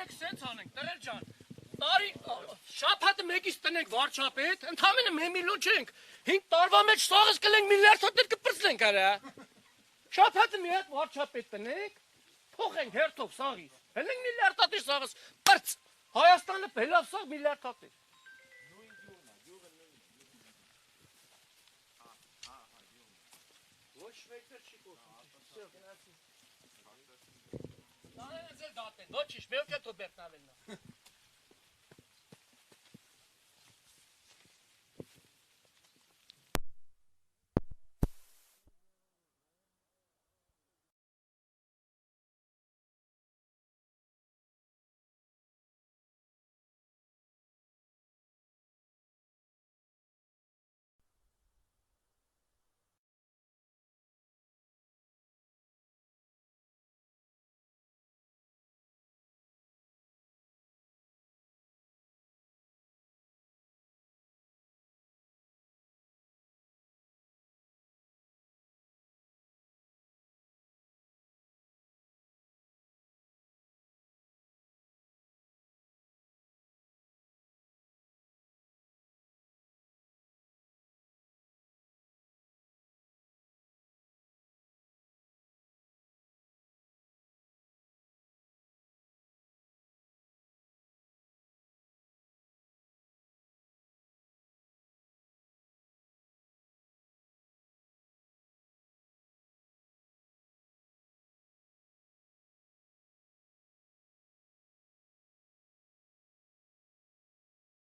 Եկեք սենց անենք, տրել ջան, տարի շապատը մեկից տնենք վարչապետ, ընդամենը մեմիլոն չենք, 5 տարվա մեջ սաղս կլենք միլիարդ հոտեր կպրծնենք արա, շապատը մի հատ վարչապետ տնենք, փոխենք հերթով սաղից, հելենք միլիարդ հոտեր սաղս, պրծ, Հայաստանը բելավ սաղ միլիարդ հոտեր։ Ոչ մեկտեր չի կործում, Դատեն, ոչիշ, մելք է թո բերտնավելնա։